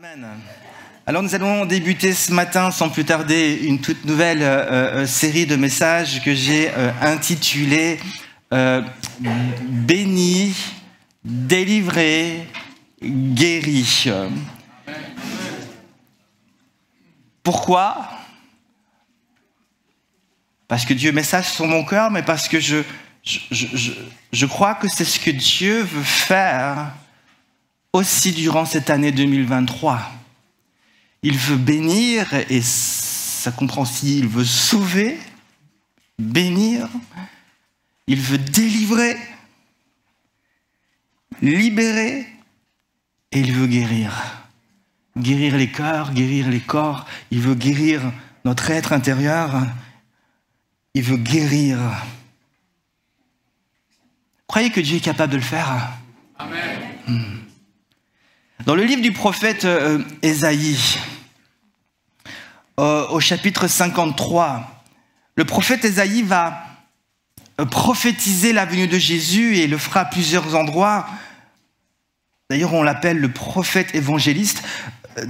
Amen. Alors nous allons débuter ce matin sans plus tarder une toute nouvelle série de messages que j'ai intitulée Béni, délivré, guéri. Pourquoi ? Parce que Dieu met ça sur mon cœur, mais parce que je crois que c'est ce que Dieu veut faire aussi durant cette année 2023. Il veut bénir, et ça comprend aussi, il veut sauver, bénir, il veut délivrer, libérer, et il veut guérir. Guérir les cœurs, guérir les corps, il veut guérir notre être intérieur, il veut guérir. Croyez que Dieu est capable de le faire? Amen. Dans le livre du prophète Ésaïe, au chapitre 53, le prophète Ésaïe va prophétiser la venue de Jésus et il le fera à plusieurs endroits. D'ailleurs, on l'appelle le prophète évangéliste,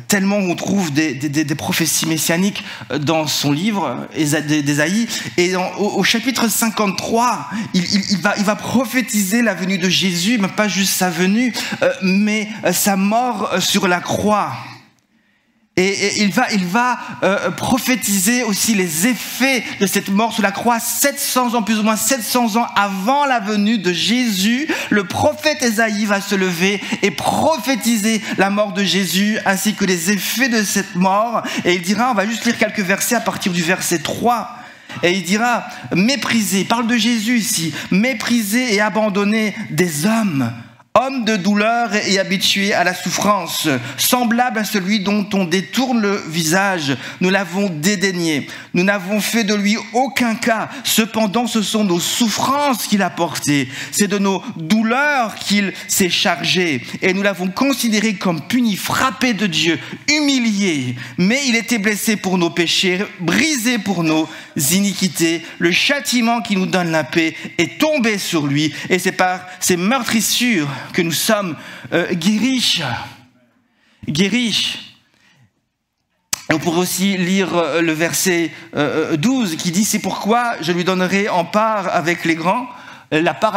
tellement on trouve des prophéties messianiques dans son livre d'Ésaïe. Et au chapitre 53, il va prophétiser la venue de Jésus, mais pas juste sa venue, mais sa mort sur la croix. Et il va prophétiser aussi les effets de cette mort sur la croix 700 ans, plus ou moins 700 ans avant la venue de Jésus. Le prophète Ésaïe va se lever et prophétiser la mort de Jésus ainsi que les effets de cette mort. Et il dira, on va juste lire quelques versets à partir du verset 3. Et il dira, méprisé, il parle de Jésus ici, méprisé et abandonné des hommes. Homme de douleur et habitué à la souffrance, semblable à celui dont on détourne le visage, nous l'avons dédaigné. Nous n'avons fait de lui aucun cas. Cependant, ce sont nos souffrances qu'il a portées. C'est de nos douleurs qu'il s'est chargé. Et nous l'avons considéré comme puni, frappé de Dieu, humilié. Mais il était blessé pour nos péchés, brisé pour nos iniquités. Le châtiment qui nous donne la paix est tombé sur lui. Et c'est par ses meurtrissures que nous sommes guéris. On pourrait aussi lire le verset 12 qui dit « C'est pourquoi je lui donnerai la part avec les grands, sa part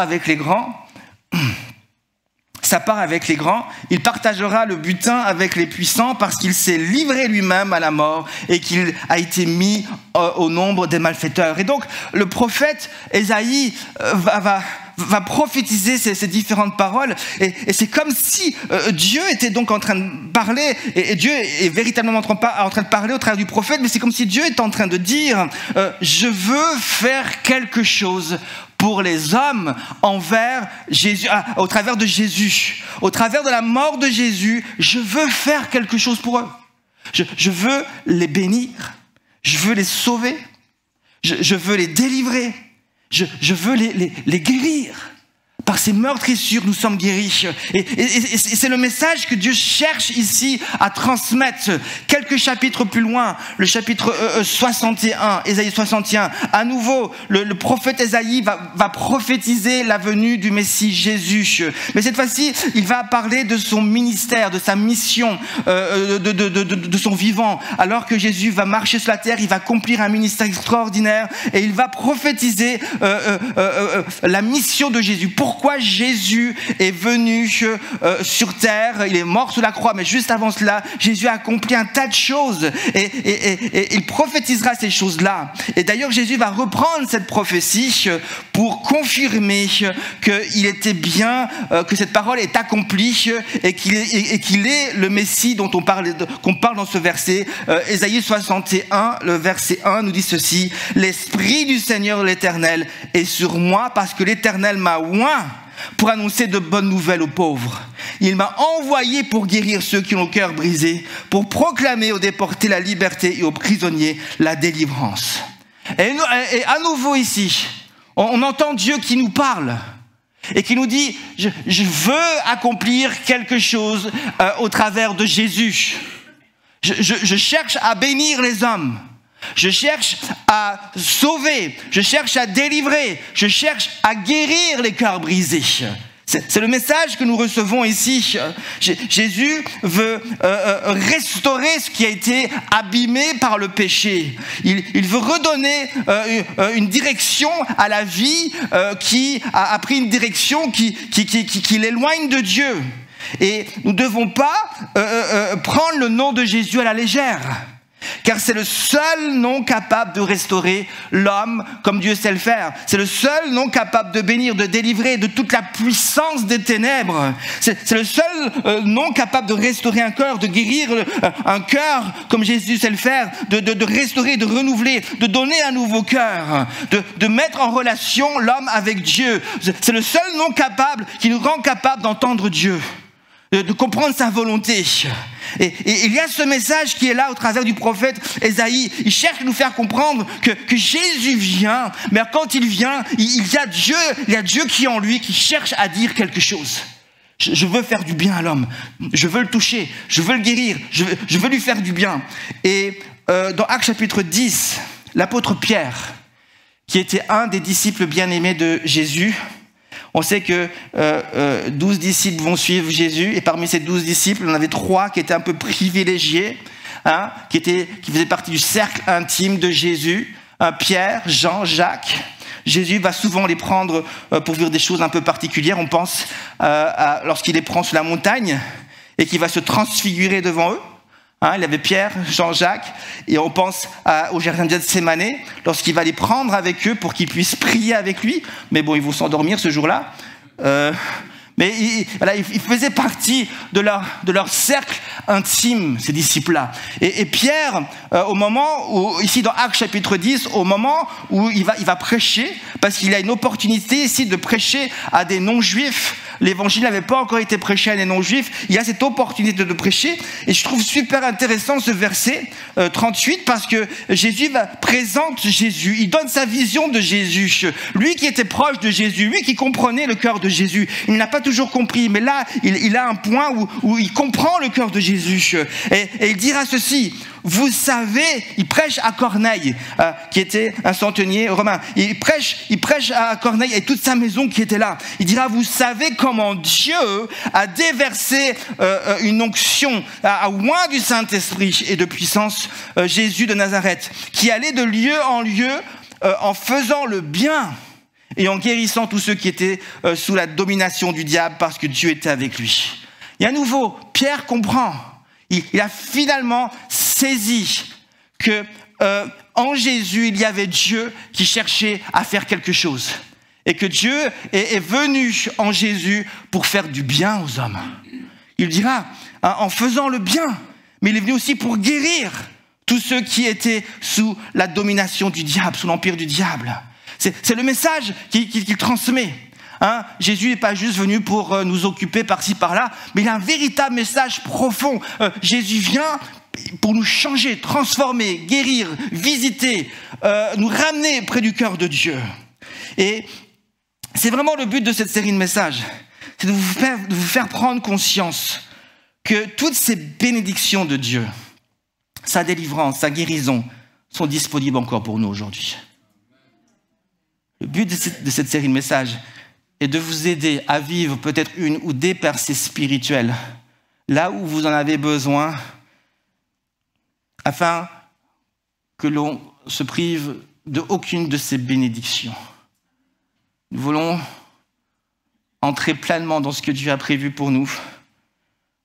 avec les grands, il partagera le butin avec les puissants parce qu'il s'est livré lui-même à la mort et qu'il a été mis au nombre des malfaiteurs. » Et donc le prophète Ésaïe va prophétiser ces différentes paroles et c'est comme si Dieu était donc en train de parler et Dieu est véritablement en train de parler au travers du prophète, mais c'est comme si Dieu est en train de dire je veux faire quelque chose pour les hommes envers Jésus, au travers de Jésus, au travers de la mort de Jésus, je veux faire quelque chose pour eux. Je veux les bénir, je veux les sauver, je veux les délivrer, je veux les guérir. Par ces meurtrissures, nous sommes guéris. Et c'est le message que Dieu cherche ici à transmettre. Quelques chapitres plus loin, le chapitre 61, Ésaïe 61. À nouveau, le prophète Ésaïe va prophétiser la venue du Messie Jésus. Mais cette fois-ci, il va parler de son ministère, de sa mission, de son vivant. Alors que Jésus va marcher sur la terre, il va accomplir un ministère extraordinaire et il va prophétiser la mission de Jésus. Pourquoi Jésus est venu sur terre, il est mort sur la croix, mais juste avant cela, Jésus a accompli un tas de choses et il prophétisera ces choses-là. Et d'ailleurs, Jésus va reprendre cette prophétie pour confirmer qu'il était bien, que cette parole est accomplie et qu'il est le Messie dont qu'on parle dans ce verset. Ésaïe 61, le verset 1 nous dit ceci: « L'Esprit du Seigneur l'Éternel est sur moi parce que l'Éternel m'a oint pour annoncer de bonnes nouvelles aux pauvres. Il m'a envoyé pour guérir ceux qui ont le cœur brisé, pour proclamer aux déportés la liberté et aux prisonniers la délivrance. » Et à nouveau ici, on entend Dieu qui nous parle et qui nous dit « Je veux accomplir quelque chose au travers de Jésus. Je cherche à bénir les hommes. Je cherche à sauver, je cherche à délivrer, je cherche à guérir les cœurs brisés. C'est le message que nous recevons ici. Jésus veut restaurer ce qui a été abîmé par le péché. Il veut redonner une direction à la vie qui a pris une direction qui l'éloigne de Dieu. Et nous ne devons pas prendre le nom de Jésus à la légère. Car c'est le seul nom capable de restaurer l'homme comme Dieu sait le faire. C'est le seul nom capable de bénir, de délivrer de toute la puissance des ténèbres. C'est le seul nom capable de restaurer un cœur, de guérir un cœur comme Jésus sait le faire, de restaurer, de renouveler, de donner un nouveau cœur, de mettre en relation l'homme avec Dieu. C'est le seul nom capable qui nous rend capable d'entendre Dieu, de comprendre sa volonté. Et il y a ce message qui est là au travers du prophète Ésaïe. Il cherche à nous faire comprendre que Jésus vient, mais quand il vient, il y a Dieu qui est en lui, qui cherche à dire quelque chose. Je veux faire du bien à l'homme, je veux le toucher, je veux le guérir, je veux lui faire du bien. Et dans Actes chapitre 10, l'apôtre Pierre, qui était un des disciples bien-aimés de Jésus, on sait que 12 disciples vont suivre Jésus, et parmi ces 12 disciples, il y en avait 3 qui étaient un peu privilégiés, qui faisaient partie du cercle intime de Jésus, Pierre, Jean, Jacques. Jésus va souvent les prendre pour vivre des choses un peu particulières. On pense lorsqu'il les prend sur la montagne et qu'il va se transfigurer devant eux. Il y avait Pierre, Jean-Jacques, et on pense au jardin de Gethsémane, lorsqu'il va les prendre avec eux pour qu'ils puissent prier avec lui. Mais bon, ils vont s'endormir ce jour-là. Mais ils faisaient partie de leur cercle intime, ces disciples-là. Et Pierre, au moment où, ici dans Actes chapitre 10, au moment où il va prêcher, parce qu'il a une opportunité ici de prêcher à des non-juifs. L'évangile n'avait pas encore été prêché à des non-juifs. Il y a cette opportunité de prêcher. Et je trouve super intéressant ce verset 38 parce que Jésus présente Jésus. Il donne sa vision de Jésus. Lui qui était proche de Jésus, lui qui comprenait le cœur de Jésus. Il n'a pas toujours compris, mais là, il a un point où il comprend le cœur de Jésus. Et il dira ceci. Vous savez, il prêche à Corneille, qui était un centenier romain. Il prêche à Corneille et toute sa maison qui était là. Il dira, vous savez comment Dieu a déversé une onction à loin du Saint-Esprit et de puissance, Jésus de Nazareth, qui allait de lieu en lieu en faisant le bien et en guérissant tous ceux qui étaient sous la domination du diable parce que Dieu était avec lui. Et à nouveau, Pierre comprend. Il a finalement saisi que en Jésus, il y avait Dieu qui cherchait à faire quelque chose. Et que Dieu est venu en Jésus pour faire du bien aux hommes. Il dira, en faisant le bien, mais il est venu aussi pour guérir tous ceux qui étaient sous la domination du diable, sous l'empire du diable. C'est le message qu'il transmet. Jésus n'est pas juste venu pour nous occuper par-ci par-là, mais il a un véritable message profond. Jésus vient pour nous changer, transformer, guérir, visiter, nous ramener près du cœur de Dieu. Et c'est vraiment le but de cette série de messages, c'est de vous faire prendre conscience que toutes ces bénédictions de Dieu, sa délivrance, sa guérison, sont disponibles encore pour nous aujourd'hui. Le but de cette série de messages et de vous aider à vivre peut-être une ou des percées spirituelles, là où vous en avez besoin, afin que l'on se prive de aucune de ces bénédictions. Nous voulons entrer pleinement dans ce que Dieu a prévu pour nous.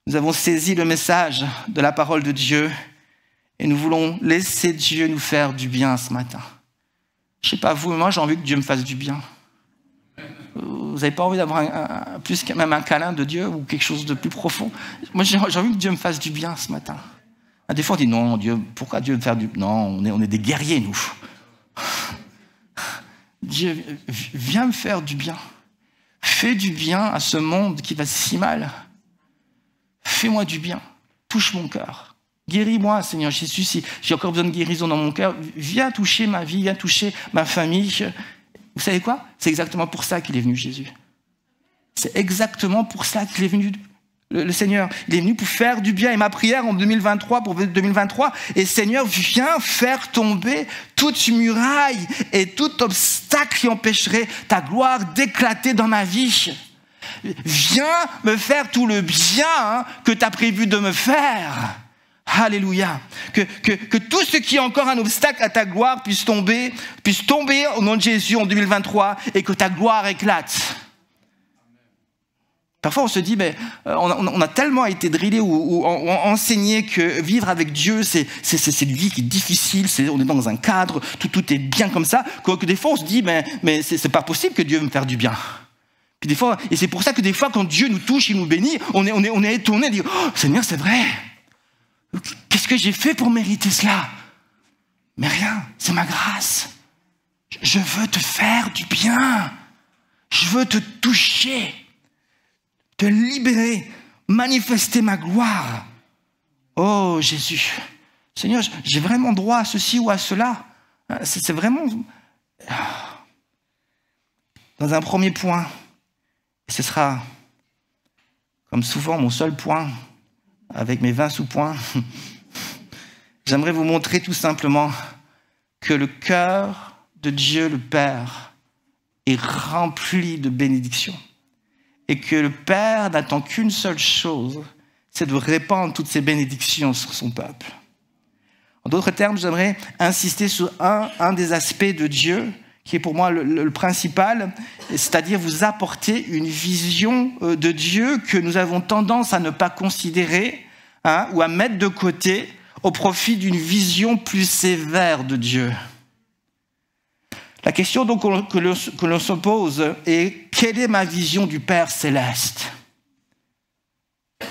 Nous avons saisi le message de la parole de Dieu et nous voulons laisser Dieu nous faire du bien ce matin. Je ne sais pas vous, mais moi j'ai envie que Dieu me fasse du bien. Vous n'avez pas envie d'avoir plus que même un câlin de Dieu ou quelque chose de plus profond? Moi, j'ai envie que Dieu me fasse du bien ce matin. Des fois, on dit non, Dieu, pourquoi Dieu me faire du bien? Non, on est des guerriers, nous. Dieu, viens me faire du bien. Fais du bien à ce monde qui va si mal. Fais-moi du bien. Touche mon cœur. Guéris-moi, Seigneur Jésus, si j'ai encore besoin de guérison dans mon cœur. Viens toucher ma vie, viens toucher ma famille. Vous savez quoi? C'est exactement pour ça qu'il est venu, Jésus. C'est exactement pour ça qu'il est venu, le Seigneur. Il est venu pour faire du bien. Et ma prière en 2023, pour 2023, et Seigneur, viens faire tomber toute muraille et tout obstacle qui empêcherait ta gloire d'éclater dans ma vie. Viens me faire tout le bien que tu as prévu de me faire. Alléluia. Que tout ce qui est encore un obstacle à ta gloire puisse tomber au nom de Jésus en 2023 et que ta gloire éclate. Parfois, on se dit, mais on a tellement été drillé ou enseigné que vivre avec Dieu, c'est une vie qui est difficile, on est dans un cadre, tout est bien comme ça, que des fois, on se dit, mais c'est pas possible que Dieu me fasse du bien. Puis des fois, et c'est pour ça que des fois, quand Dieu nous touche, il nous bénit, on est étonné, on dit, oh, Seigneur, c'est vrai. Qu'est-ce que j'ai fait pour mériter cela? Mais rien, c'est ma grâce. Je veux te faire du bien. Je veux te toucher, te libérer, manifester ma gloire. Oh Jésus, Seigneur, j'ai vraiment droit à ceci ou à cela. C'est vraiment... Dans un premier point, et ce sera, comme souvent, mon seul point, avec mes 20 sous-points, j'aimerais vous montrer tout simplement que le cœur de Dieu le Père est rempli de bénédictions et que le Père n'attend qu'une seule chose, c'est de répandre toutes ces bénédictions sur son peuple. En d'autres termes, j'aimerais insister sur un des aspects de Dieu qui est pour moi le principal, c'est-à-dire vous apporter une vision de Dieu que nous avons tendance à ne pas considérer ou à mettre de côté au profit d'une vision plus sévère de Dieu. La question donc que l'on se pose est: quelle est ma vision du Père céleste?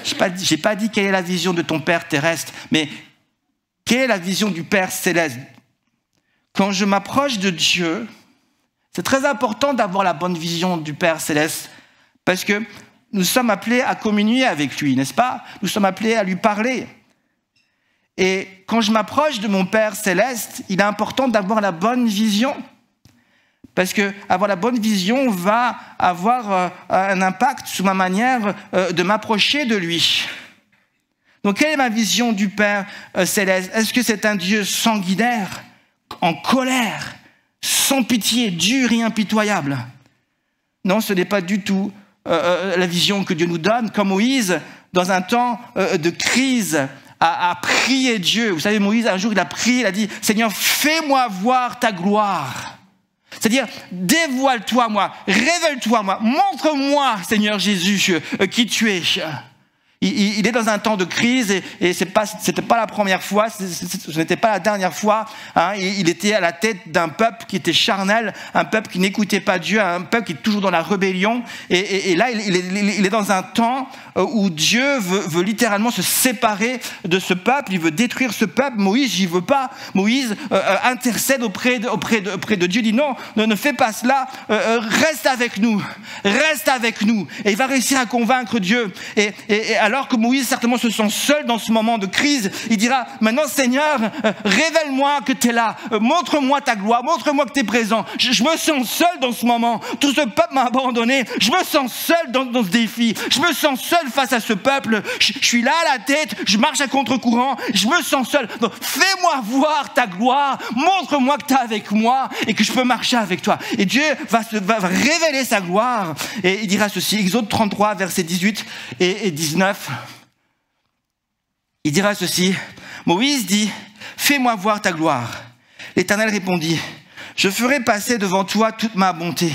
Je n'ai pas dit quelle est la vision de ton Père terrestre, mais quelle est la vision du Père céleste? Quand je m'approche de Dieu, c'est très important d'avoir la bonne vision du Père céleste, parce que nous sommes appelés à communier avec lui, n'est-ce pas? Nous sommes appelés à lui parler. Et quand je m'approche de mon Père céleste, il est important d'avoir la bonne vision, parce que avoir la bonne vision va avoir un impact sur ma manière de m'approcher de lui. Donc, quelle est ma vision du Père céleste? Est-ce que c'est un Dieu sanguinaire, en colère, sans pitié, dur et impitoyable? Non, ce n'est pas du tout la vision que Dieu nous donne. Comme Moïse, dans un temps de crise, a prié Dieu. Vous savez, Moïse, un jour, il a prié, il a dit: Seigneur, fais-moi voir ta gloire. C'est-à-dire, dévoile-toi moi, révèle-toi moi, montre-moi, Seigneur Jésus, qui tu es. Il est dans un temps de crise et c'était pas la première fois, ce n'était pas la dernière fois. Il était à la tête d'un peuple qui était charnel, un peuple qui n'écoutait pas Dieu, un peuple qui est toujours dans la rébellion. Et là, il est dans un temps où Dieu veut littéralement se séparer de ce peuple. Il veut détruire ce peuple. Moïse, j'y veux pas. Moïse intercède auprès de Dieu, dit non, ne fais pas cela. Reste avec nous. Et il va réussir à convaincre Dieu. Et alors que Moïse certainement se sent seul dans ce moment de crise, il dira: maintenant Seigneur, révèle-moi que tu es là, montre-moi ta gloire, montre-moi que tu es présent. Je me sens seul dans ce moment, tout ce peuple m'a abandonné, je me sens seul dans ce défi, je me sens seul face à ce peuple, je suis là à la tête, je marche à contre-courant, je me sens seul. Donc, fais-moi voir ta gloire, montre-moi que tu es avec moi et que je peux marcher avec toi. Et Dieu va révéler sa gloire et il dira ceci, Exode 33, versets 18 et 19. Il dira ceci: Moïse dit: fais-moi voir ta gloire. L'Éternel répondit: je ferai passer devant toi toute ma bonté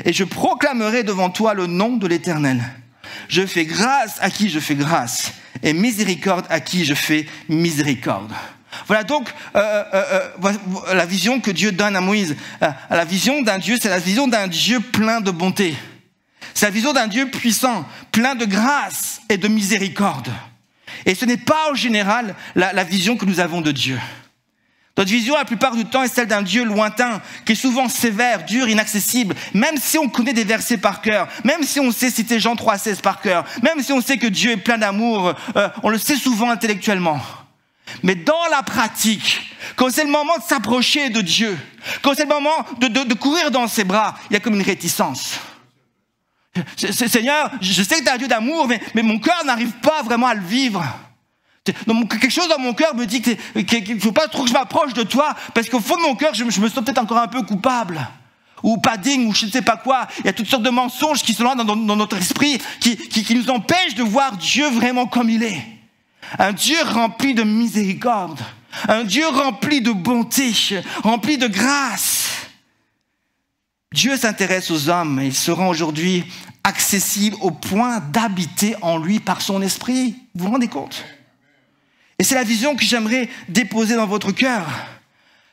et je proclamerai devant toi le nom de l'Éternel. Je fais grâce à qui je fais grâce et miséricorde à qui je fais miséricorde. Voilà donc la vision que Dieu donne à Moïse. La vision d'un Dieu, c'est la vision d'un Dieu plein de bonté. C'est la vision d'un Dieu puissant, plein de grâce et de miséricorde. Et ce n'est pas en général la vision que nous avons de Dieu. Notre vision, la plupart du temps, est celle d'un Dieu lointain, qui est souvent sévère, dur, inaccessible. Même si on connaît des versets par cœur, même si on sait citer Jean 3,16 par cœur, même si on sait que Dieu est plein d'amour, on le sait souvent intellectuellement. Mais dans la pratique, quand c'est le moment de s'approcher de Dieu, quand c'est le moment de courir dans ses bras, il y a comme une réticence. Seigneur, je sais que tu es un Dieu d'amour, mais mon cœur n'arrive pas vraiment à le vivre. Donc, quelque chose dans mon cœur me dit qu'il ne faut pas trop que je m'approche de toi, parce qu'au fond de mon cœur, je me sens peut-être encore un peu coupable. ou padding, ou je ne sais pas quoi. Il y a toutes sortes de mensonges qui sont là dans notre esprit, qui nous empêchent de voir Dieu vraiment comme il est. Un Dieu rempli de miséricorde, un Dieu rempli de bonté, rempli de grâce. Dieu s'intéresse aux hommes et il se rend aujourd'hui accessible au point d'habiter en lui par son esprit. Vous vous rendez compte? Et c'est la vision que j'aimerais déposer dans votre cœur.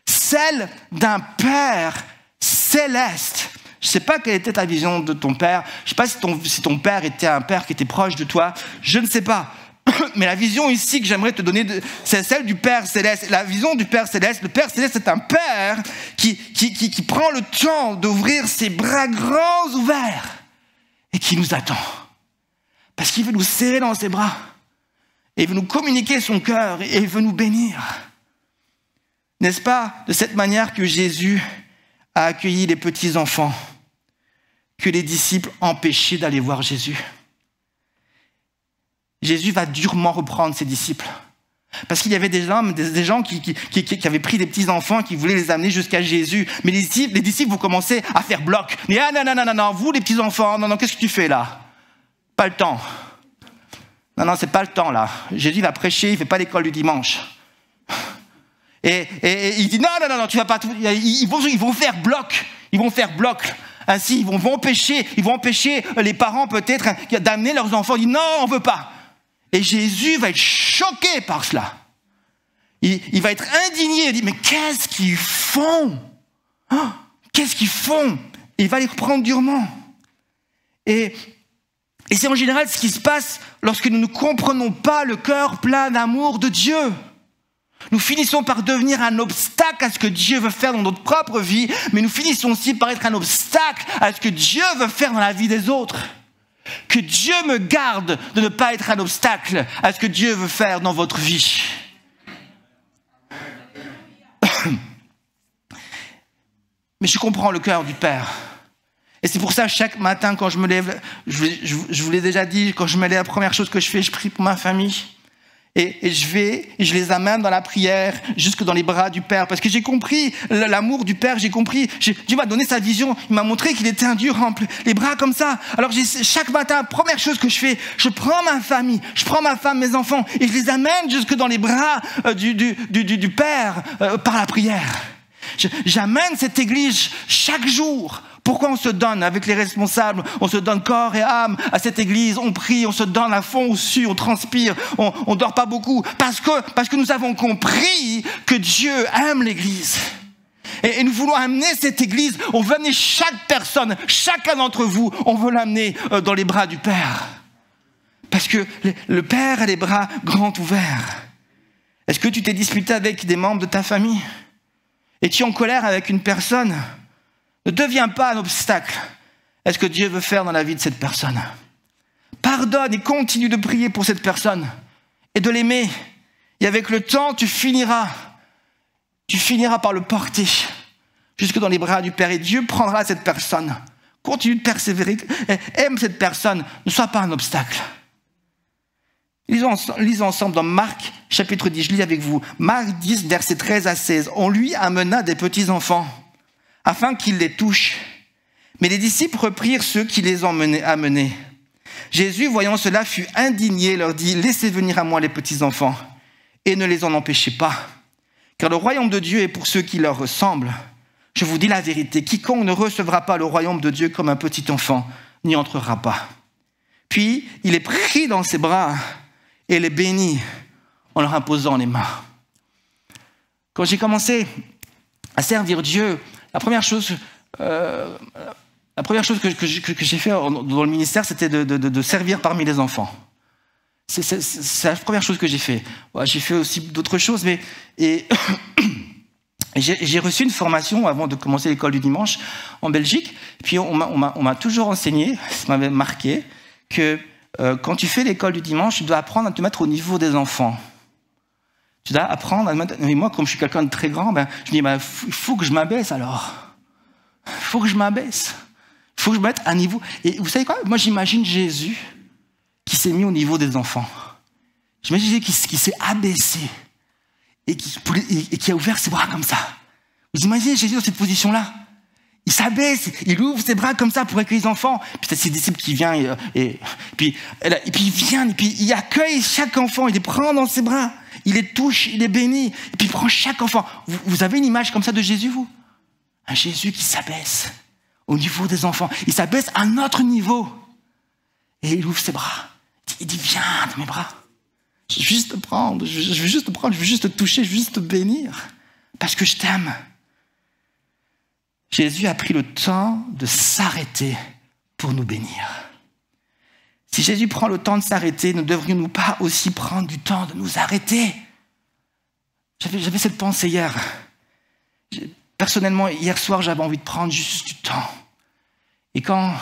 Celle d'un Père céleste. Je ne sais pas quelle était ta vision de ton Père. Je ne sais pas si ton Père était un Père qui était proche de toi. Je ne sais pas. Mais la vision ici que j'aimerais te donner, c'est celle du Père Céleste. La vision du Père Céleste, le Père Céleste c'est un Père qui prend le temps d'ouvrir ses bras grands ouverts et qui nous attend. Parce qu'il veut nous serrer dans ses bras. Et il veut nous communiquer son cœur et il veut nous bénir. N'est-ce pas de cette manière que Jésus a accueilli les petits-enfants que les disciples empêchaient d'aller voir Jésus? Jésus va durement reprendre ses disciples. Parce qu'il y avait des gens qui avaient pris des petits-enfants, qui voulaient les amener jusqu'à Jésus. Mais les disciples vont commencer à faire bloc. Mais non, vous les petits-enfants, non, qu'est-ce que tu fais là? Pas le temps. Non, c'est pas le temps là. Jésus va prêcher, il ne fait pas l'école du dimanche. Et il dit non, tu vas pas. Ils vont faire bloc. Ils vont faire bloc. Ainsi, ils vont empêcher les parents peut-être d'amener leurs enfants. Ils disent non, on veut pas. Et Jésus va être choqué par cela. Il va être indigné. Il dit mais qu'est-ce qu'ils font? Qu'est-ce qu'ils font? Et il va les reprendre durement. Et c'est en général ce qui se passe lorsque nous ne comprenons pas le cœur plein d'amour de Dieu. Nous finissons par devenir un obstacle à ce que Dieu veut faire dans notre propre vie, mais nous finissons aussi par être un obstacle à ce que Dieu veut faire dans la vie des autres. Que Dieu me garde de ne pas être un obstacle à ce que Dieu veut faire dans votre vie. Mais je comprends le cœur du Père. Et c'est pour ça, chaque matin, quand je me lève, je vous l'ai déjà dit, quand je me lève, la première chose que je fais, je prie pour ma famille. Et je les amène dans la prière, jusque dans les bras du Père. Parce que j'ai compris l'amour du Père, j'ai compris. Dieu m'a donné sa vision, il m'a montré qu'il était un Dieu rempli, les bras comme ça. Alors chaque matin, première chose que je fais, je prends ma famille, je prends ma femme, mes enfants, et je les amène jusque dans les bras du Père par la prière. J'amène cette église chaque jour. Pourquoi on se donne avec les responsables? On se donne corps et âme à cette église. On prie, on se donne à fond, on sue, on transpire, on dort pas beaucoup. Parce que nous avons compris que Dieu aime l'église. Et nous voulons amener cette église. On veut amener chaque personne, chacun d'entre vous, on veut l'amener dans les bras du Père. Parce que le Père a les bras grands ouverts. Est-ce que tu t'es disputé avec des membres de ta famille? Es-tu en colère avec une personne? Ne deviens pas un obstacle à ce que Dieu veut faire dans la vie de cette personne. Pardonne et continue de prier pour cette personne et de l'aimer. Et avec le temps, tu finiras par le porter jusque dans les bras du Père. Et Dieu prendra cette personne. Continue de persévérer. Aime cette personne. Ne sois pas un obstacle. Lisons ensemble dans Marc, chapitre 10. Je lis avec vous. Marc 10, versets 13 à 16. On lui amena des petits-enfants afin qu'ils les touchent. Mais les disciples reprirent ceux qui les amenaient. Jésus, voyant cela, fut indigné et leur dit « Laissez venir à moi les petits-enfants et ne les en empêchez pas, car le royaume de Dieu est pour ceux qui leur ressemblent. Je vous dis la vérité, quiconque ne recevra pas le royaume de Dieu comme un petit enfant n'y entrera pas. » Puis il les prit dans ses bras et les bénit en leur imposant les mains. Quand j'ai commencé à servir Dieu, la première chose que j'ai fait dans le ministère, c'était de servir parmi les enfants. C'est la première chose que j'ai fait. Ouais, j'ai fait aussi d'autres choses, mais j'ai reçu une formation avant de commencer l'école du dimanche en Belgique. Et puis on m'a toujours enseigné, ça m'avait marqué, que quand tu fais l'école du dimanche, tu dois apprendre à te mettre au niveau des enfants. Tu dois apprendre à te mettre... Mais moi, comme je suis quelqu'un de très grand, je me dis, il faut que je m'abaisse alors. Il faut que je m'abaisse. Il faut que je me mette à niveau. Et vous savez quoi? Moi, j'imagine Jésus qui s'est mis au niveau des enfants. J'imagine Jésus qui s'est abaissé et qui a ouvert ses bras comme ça. Vous imaginez Jésus dans cette position-là? Il s'abaisse, il ouvre ses bras comme ça pour accueillir les enfants. Puis c'est ses disciples qui viennent, puis il vient, et puis il accueille chaque enfant, il les prend dans ses bras, il les touche, il les bénit, et puis il prend chaque enfant. Vous avez une image comme ça de Jésus, vous? Un Jésus qui s'abaisse au niveau des enfants. Il s'abaisse à notre niveau. Et il ouvre ses bras. Il dit, viens dans mes bras. Je veux juste te prendre, je veux juste te prendre, je veux juste te toucher, je veux juste te bénir. Parce que je t'aime. Jésus a pris le temps de s'arrêter pour nous bénir. Si Jésus prend le temps de s'arrêter, ne devrions-nous pas aussi prendre du temps de nous arrêter? J'avais cette pensée hier. Personnellement, hier soir, j'avais envie de prendre juste du temps. Et quand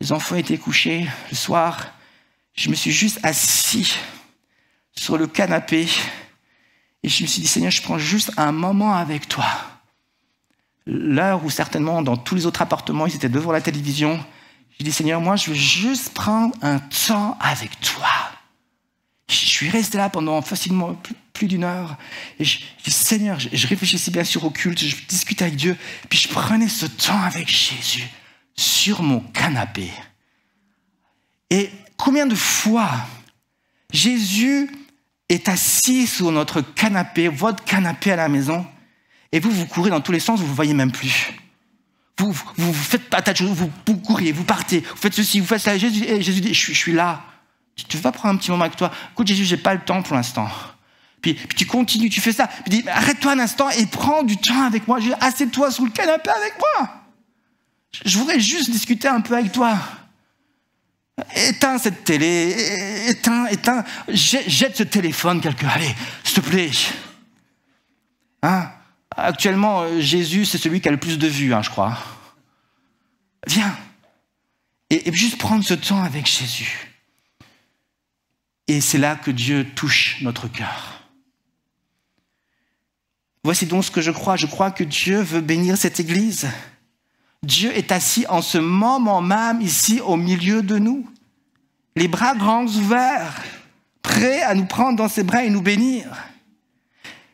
les enfants étaient couchés le soir, je me suis juste assis sur le canapé et je me suis dit, Seigneur, je prends juste un moment avec toi. L'heure où certainement dans tous les autres appartements, ils étaient devant la télévision, j'ai dit, Seigneur, moi, je veux juste prendre un temps avec toi. Je suis resté là pendant facilement plus d'une heure. Et je dis, Seigneur, je réfléchissais bien sûr au culte, je discutais avec Dieu, puis je prenais ce temps avec Jésus sur mon canapé. Et combien de fois Jésus est assis sur notre canapé, votre canapé à la maison, et vous courez dans tous les sens, vous ne voyez même plus. Vous faites pas tas de choses, vous courez, vous partez, vous faites ceci, vous faites ça. Jésus dit, je suis là. Tu veux pas prendre un petit moment avec toi? Écoute, Jésus, j'ai pas le temps pour l'instant. Puis tu continues, tu fais ça. Puis dis, arrête-toi un instant et prends du temps avec moi. Assieds-toi sur le canapé avec moi. Je voudrais juste discuter un peu avec toi. Éteins cette télé, éteins, jette ce téléphone quelque part. Allez, s'il te plaît. Hein? Actuellement, Jésus, c'est celui qui a le plus de vues, je crois. Viens. Et juste prendre ce temps avec Jésus. Et c'est là que Dieu touche notre cœur. Voici donc ce que je crois. Je crois que Dieu veut bénir cette église. Dieu est assis en ce moment même ici au milieu de nous. Les bras grands ouverts, prêts à nous prendre dans ses bras et nous bénir.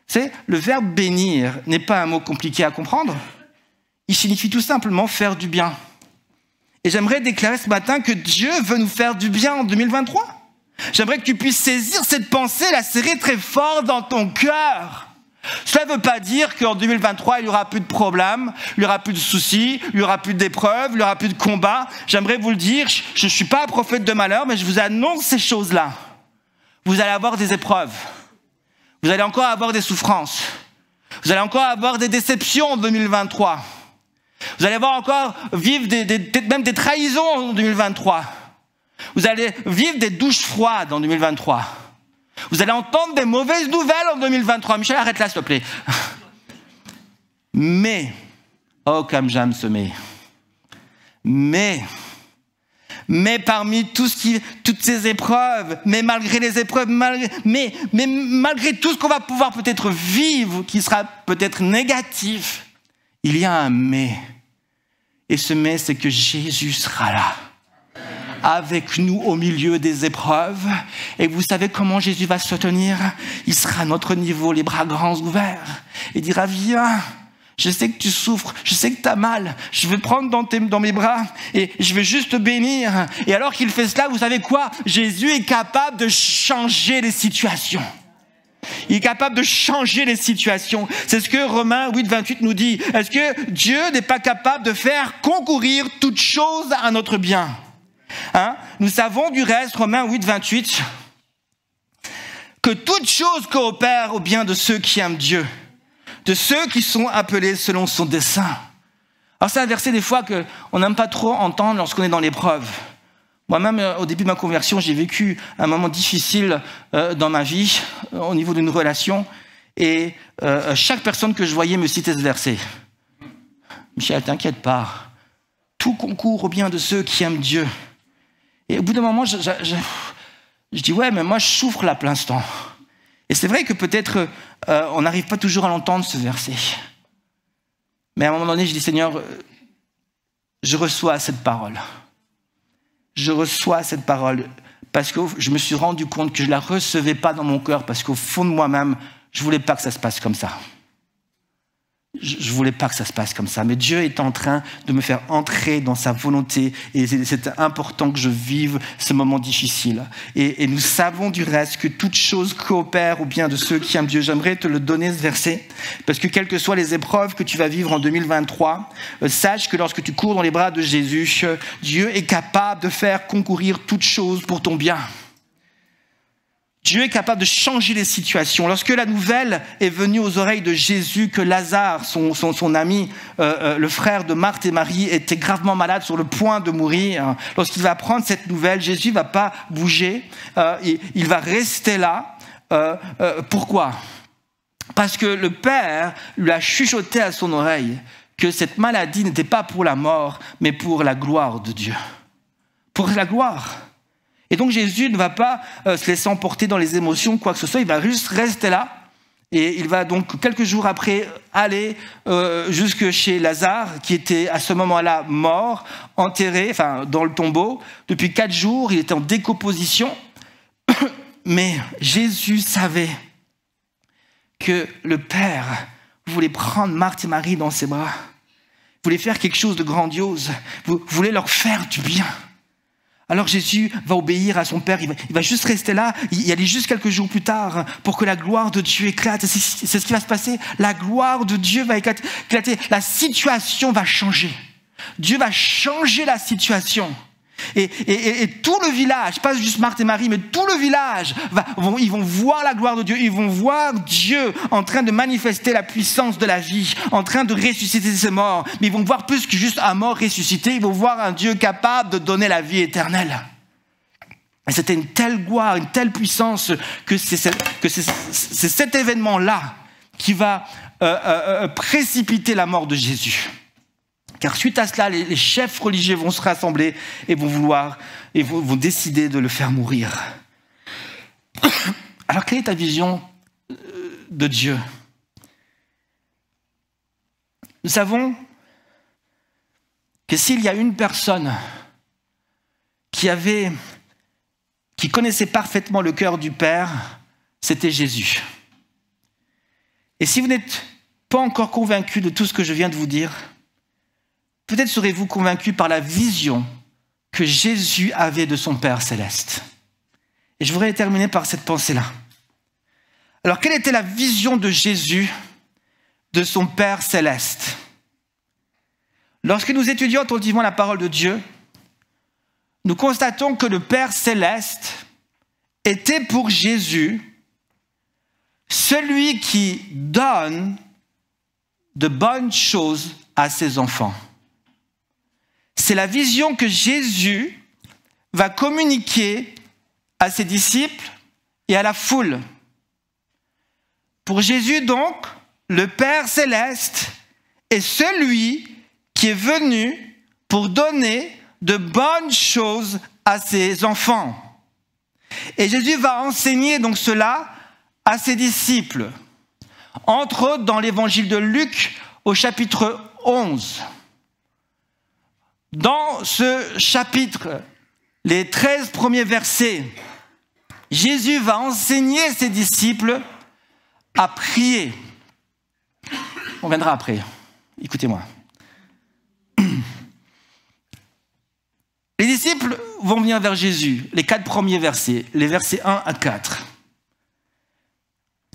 Vous savez, le verbe bénir n'est pas un mot compliqué à comprendre. Il signifie tout simplement faire du bien. Et j'aimerais déclarer ce matin que Dieu veut nous faire du bien en 2023. J'aimerais que tu puisses saisir cette pensée, la serrer très fort dans ton cœur. Cela ne veut pas dire qu'en 2023, il n'y aura plus de problèmes, il n'y aura plus de soucis, il n'y aura plus d'épreuves, il n'y aura plus de combats. J'aimerais vous le dire, je ne suis pas un prophète de malheur, mais je vous annonce ces choses-là. Vous allez avoir des épreuves. Vous allez encore avoir des souffrances. Vous allez encore avoir des déceptions en 2023. Vous allez encore vivre même des trahisons en 2023. Vous allez vivre des douches froides en 2023. Vous allez entendre des mauvaises nouvelles en 2023. Michel, arrête là, s'il te plaît. Mais, oh, comme j'aime ce mais parmi toutes ces épreuves, mais malgré les épreuves, mais malgré tout ce qu'on va pouvoir peut-être vivre, qui sera peut-être négatif, il y a un mais. Et ce mais, c'est que Jésus sera là, avec nous au milieu des épreuves. Et vous savez comment Jésus va se tenir? Il sera à notre niveau, les bras grands ouverts, et dira, viens, je sais que tu souffres, je sais que tu as mal, je vais te prendre dans mes bras et je vais juste te bénir. Et alors qu'il fait cela, vous savez quoi? Jésus est capable de changer les situations. Il est capable de changer les situations. C'est ce que Romains 8, 28 nous dit. Est-ce que Dieu n'est pas capable de faire concourir toutes choses à notre bien? Nous savons du reste, Romains 8, 28, que toute chose coopère au bien de ceux qui aiment Dieu, de ceux qui sont appelés selon son dessein. Alors c'est un verset des fois qu'on n'aime pas trop entendre lorsqu'on est dans l'épreuve. Moi-même, au début de ma conversion, j'ai vécu un moment difficile dans ma vie, au niveau d'une relation, et chaque personne que je voyais me citait ce verset. Michel, t'inquiète pas, tout concourt au bien de ceux qui aiment Dieu. Et au bout d'un moment, je dis, ouais, mais moi je souffre là pour l'instant. Et c'est vrai que peut-être on n'arrive pas toujours à l'entendre ce verset. Mais à un moment donné, je dis, Seigneur, je reçois cette parole. Je reçois cette parole parce que je me suis rendu compte que je ne la recevais pas dans mon cœur parce qu'au fond de moi-même, je ne voulais pas que ça se passe comme ça. je ne voulais pas que ça se passe comme ça, mais Dieu est en train de me faire entrer dans sa volonté et c'est important que je vive ce moment difficile. Et nous savons du reste que toute chose coopère au bien de ceux qui aiment Dieu. J'aimerais te le donner, ce verset, parce que quelles que soient les épreuves que tu vas vivre en 2023, sache que lorsque tu cours dans les bras de Jésus, Dieu est capable de faire concourir toute chose pour ton bien. Dieu est capable de changer les situations. Lorsque la nouvelle est venue aux oreilles de Jésus que Lazare, son ami, le frère de Marthe et Marie, était gravement malade, sur le point de mourir, lorsqu'il va apprendre cette nouvelle, Jésus ne va pas bouger, il va rester là. Pourquoi ? Parce que le Père lui a chuchoté à son oreille que cette maladie n'était pas pour la mort, mais pour la gloire de Dieu. Pour la gloire. Et donc Jésus ne va pas se laisser emporter dans les émotions, quoi que ce soit, il va juste rester là. Et il va donc, quelques jours après, aller jusque chez Lazare, qui était à ce moment-là mort, enterré, enfin dans le tombeau. Depuis 4 jours, il était en décomposition. Mais Jésus savait que le Père voulait prendre Marthe et Marie dans ses bras, voulait faire quelque chose de grandiose, voulait leur faire du bien. Alors Jésus va obéir à son Père, il va juste rester là, y aller juste quelques jours plus tard pour que la gloire de Dieu éclate. C'est ce qui va se passer, la gloire de Dieu va éclater, la situation va changer. Dieu va changer la situation. Et tout le village, pas juste Marthe et Marie, mais tout le village, ils vont voir la gloire de Dieu, ils vont voir Dieu en train de manifester la puissance de la vie, en train de ressusciter ses morts. Mais ils vont voir plus que juste un mort ressuscité, ils vont voir un Dieu capable de donner la vie éternelle. Et c'était une telle gloire, une telle puissance que c'est cet événement-là qui va précipiter la mort de Jésus. Car suite à cela, les chefs religieux vont se rassembler et vont décider de le faire mourir. Alors, quelle est ta vision de Dieu ? Nous savons que s'il y a une personne qui connaissait parfaitement le cœur du Père, c'était Jésus. Et si vous n'êtes pas encore convaincu de tout ce que je viens de vous dire, peut-être serez-vous convaincu par la vision que Jésus avait de son Père céleste. Et je voudrais terminer par cette pensée-là. Alors, quelle était la vision de Jésus de son Père céleste ? Lorsque nous étudions attentivement la parole de Dieu, nous constatons que le Père céleste était pour Jésus celui qui donne de bonnes choses à ses enfants. C'est la vision que Jésus va communiquer à ses disciples et à la foule. Pour Jésus, donc, le Père céleste est celui qui est venu pour donner de bonnes choses à ses enfants. Et Jésus va enseigner donc cela à ses disciples. Entre autres, dans l'évangile de Luc, au chapitre 11. Dans ce chapitre, les 13 premiers versets, Jésus va enseigner ses disciples à prier. On viendra après. Écoutez-moi. Les disciples vont venir vers Jésus, les 4 premiers versets, les versets 1 à 4.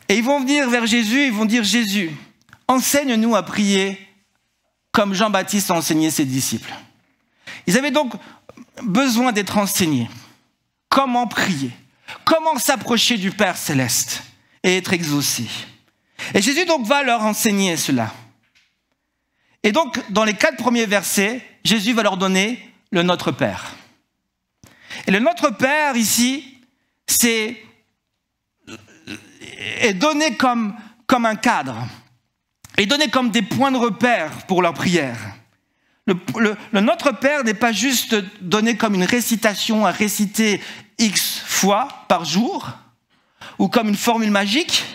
Et ils vont venir vers Jésus, ils vont dire « Jésus, enseigne-nous à prier comme Jean-Baptiste a enseigné ses disciples. » Ils avaient donc besoin d'être enseignés. Comment prier ? Comment s'approcher du Père céleste et être exaucé ? Et Jésus donc va leur enseigner cela. Et donc, dans les 4 premiers versets, Jésus va leur donner le Notre Père. Et le Notre Père, ici, est donné comme un cadre, est donné comme des points de repère pour leur prière. Le Notre Père n'est pas juste donné comme une récitation à réciter X fois par jour, ou comme une formule magique,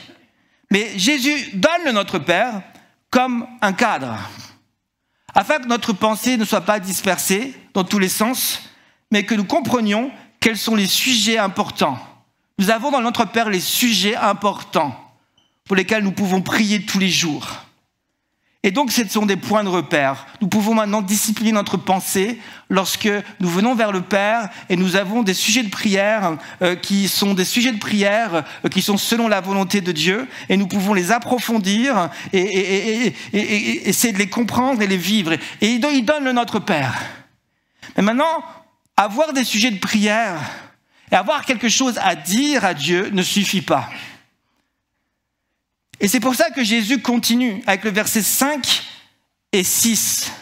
mais Jésus donne le Notre Père comme un cadre, afin que notre pensée ne soit pas dispersée dans tous les sens, mais que nous comprenions quels sont les sujets importants. Nous avons dans le Notre Père les sujets importants pour lesquels nous pouvons prier tous les jours. Et donc, ce sont des points de repère. Nous pouvons maintenant discipliner notre pensée lorsque nous venons vers le Père et nous avons des sujets de prière qui sont des sujets de prière qui sont selon la volonté de Dieu, et nous pouvons les approfondir et essayer de les comprendre et les vivre. Et il donne le Notre Père. Mais maintenant, avoir des sujets de prière et avoir quelque chose à dire à Dieu ne suffit pas. Et c'est pour ça que Jésus continue avec le verset 5 et 6.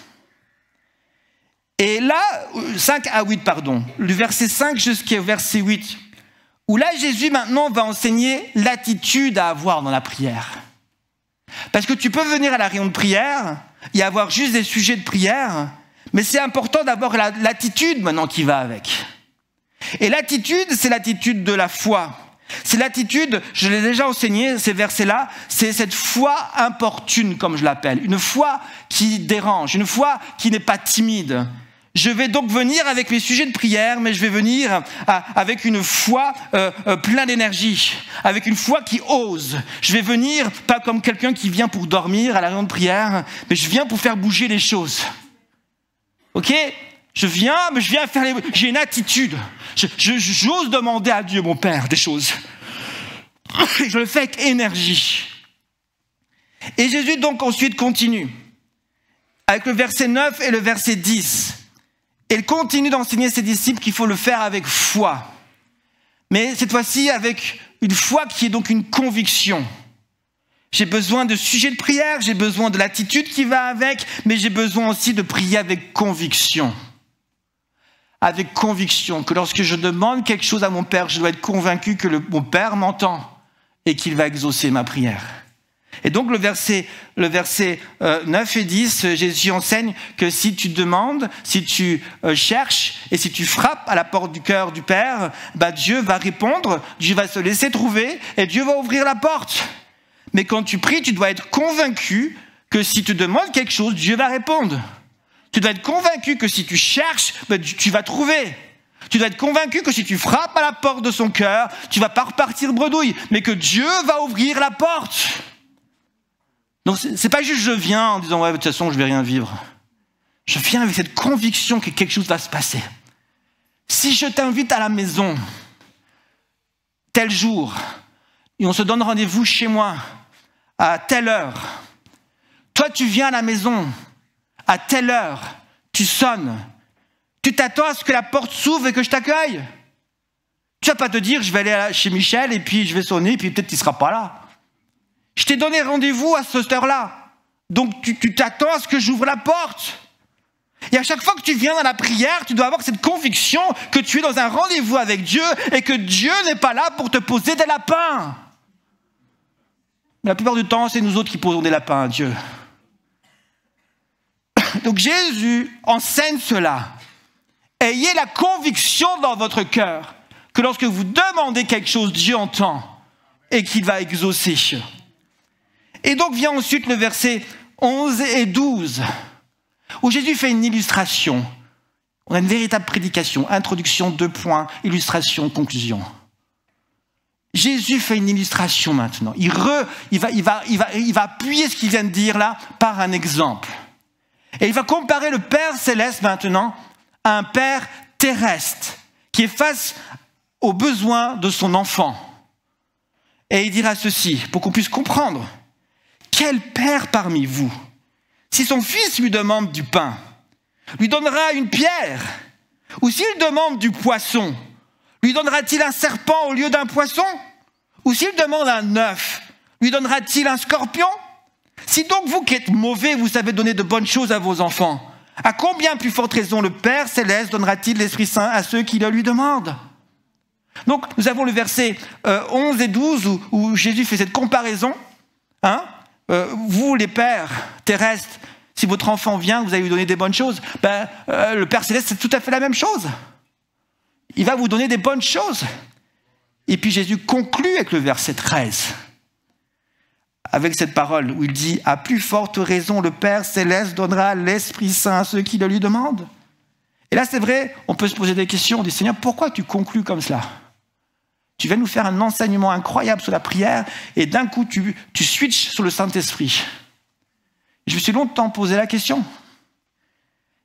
Et là, 5 à 8, pardon, le verset 5 jusqu'au verset 8, où là, Jésus maintenant va enseigner l'attitude à avoir dans la prière. Parce que tu peux venir à la réunion de prière et avoir juste des sujets de prière, mais c'est important d'avoir l'attitude maintenant qui va avec. Et l'attitude, c'est l'attitude de la foi. C'est l'attitude, je l'ai déjà enseigné, ces versets-là, c'est cette foi importune, comme je l'appelle, une foi qui dérange, une foi qui n'est pas timide. Je vais donc venir avec mes sujets de prière, mais je vais venir avec une foi pleine d'énergie, avec une foi qui ose. Je vais venir pas comme quelqu'un qui vient pour dormir à la réunion de prière, mais je viens pour faire bouger les choses. Ok ? Je viens faire j'ai une attitude. J'ose demander à Dieu, mon Père, des choses. Et je le fais avec énergie. Et Jésus donc ensuite continue avec le verset 9 et le verset 10. Et il continue d'enseigner à ses disciples qu'il faut le faire avec foi. Mais cette fois-ci avec une foi qui est donc une conviction. J'ai besoin de sujets de prière, j'ai besoin de l'attitude qui va avec, mais j'ai besoin aussi de prier avec conviction. Avec conviction, que lorsque je demande quelque chose à mon Père, je dois être convaincu que mon Père m'entend et qu'il va exaucer ma prière. Et donc le verset 9 et 10, Jésus enseigne que si tu demandes, si tu cherches et si tu frappes à la porte du cœur du Père, Dieu va répondre, Dieu va se laisser trouver et Dieu va ouvrir la porte. Mais quand tu pries, tu dois être convaincu que si tu demandes quelque chose, Dieu va répondre. Tu dois être convaincu que si tu cherches, tu vas trouver. Tu dois être convaincu que si tu frappes à la porte de son cœur, tu ne vas pas repartir bredouille, mais que Dieu va ouvrir la porte. Donc c'est pas juste je viens en disant « ouais, de toute façon, je ne vais rien vivre ». Je viens avec cette conviction que quelque chose va se passer. Si je t'invite à la maison, tel jour, et on se donne rendez-vous chez moi, à telle heure, toi tu viens à la maison, à telle heure, tu sonnes. Tu t'attends à ce que la porte s'ouvre et que je t'accueille. Tu ne vas pas te dire, je vais aller chez Michel et puis je vais sonner et puis peut-être qu'il ne sera pas là. Je t'ai donné rendez-vous à cette heure-là. Donc tu t'attends à ce que j'ouvre la porte. Et à chaque fois que tu viens dans la prière, tu dois avoir cette conviction que tu es dans un rendez-vous avec Dieu et que Dieu n'est pas là pour te poser des lapins. Mais la plupart du temps, c'est nous autres qui posons des lapins à Dieu. Donc Jésus enseigne cela. Ayez la conviction dans votre cœur que lorsque vous demandez quelque chose, Dieu entend et qu'il va exaucer. Et donc vient ensuite le verset 11 et 12, où Jésus fait une illustration. On a une véritable prédication, introduction, 2 points, illustration, conclusion. Jésus fait une illustration maintenant. Il va appuyer ce qu'il vient de dire là par un exemple. Et il va comparer le Père céleste maintenant à un Père terrestre qui est face aux besoins de son enfant. Et il dira ceci, pour qu'on puisse comprendre. Quel père parmi vous, si son fils lui demande du pain, lui donnera une pierre? Ou s'il demande du poisson, lui donnera-t-il un serpent au lieu d'un poisson? Ou s'il demande un œuf, lui donnera-t-il un scorpion? Si donc vous qui êtes mauvais, vous savez donner de bonnes choses à vos enfants, à combien plus forte raison le Père céleste donnera-t-il l'Esprit Saint à ceux qui le lui demandent? Donc nous avons le verset 11 et 12 où Jésus fait cette comparaison. Vous les pères terrestres, si votre enfant vient, vous allez lui donner des bonnes choses. Le Père céleste, c'est tout à fait la même chose. Il va vous donner des bonnes choses. Et puis Jésus conclut avec le verset 13. Avec cette parole où il dit « À plus forte raison, le Père céleste donnera l'Esprit Saint à ceux qui le lui demandent. » Et là, c'est vrai, on peut se poser des questions. On dit « Seigneur, pourquoi tu conclus comme cela? Tu viens nous faire un enseignement incroyable sur la prière et d'un coup, tu switches sur le Saint-Esprit. » Je me suis longtemps posé la question.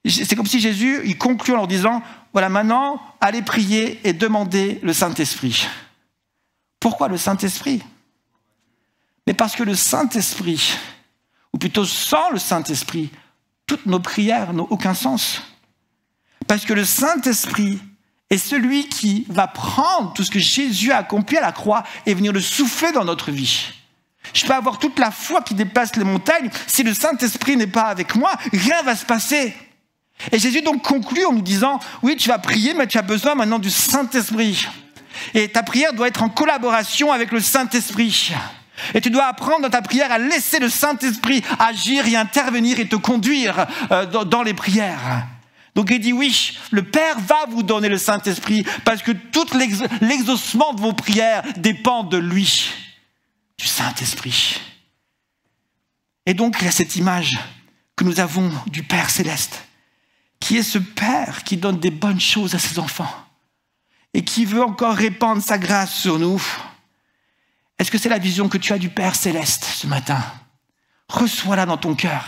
C'est comme si Jésus, il conclut en leur disant, voilà, maintenant, allez prier et demandez le Saint-Esprit. Pourquoi le Saint-Esprit? Mais parce que le Saint-Esprit, ou plutôt sans le Saint-Esprit, toutes nos prières n'ont aucun sens. Parce que le Saint-Esprit est celui qui va prendre tout ce que Jésus a accompli à la croix et venir le souffler dans notre vie. Je peux avoir toute la foi qui dépasse les montagnes. Si le Saint-Esprit n'est pas avec moi, rien ne va se passer. Et Jésus donc conclut en nous disant, oui, tu vas prier, mais tu as besoin maintenant du Saint-Esprit. Et ta prière doit être en collaboration avec le Saint-Esprit. Et tu dois apprendre dans ta prière à laisser le Saint-Esprit agir et intervenir et te conduire dans les prières. Donc il dit oui, le Père va vous donner le Saint-Esprit parce que tout l'exaucement de vos prières dépend de lui, du Saint-Esprit. Et donc il y a cette image que nous avons du Père céleste, qui est ce Père qui donne des bonnes choses à ses enfants et qui veut encore répandre sa grâce sur nous. Est-ce que c'est la vision que tu as du Père céleste ce matin? Reçois-la dans ton cœur.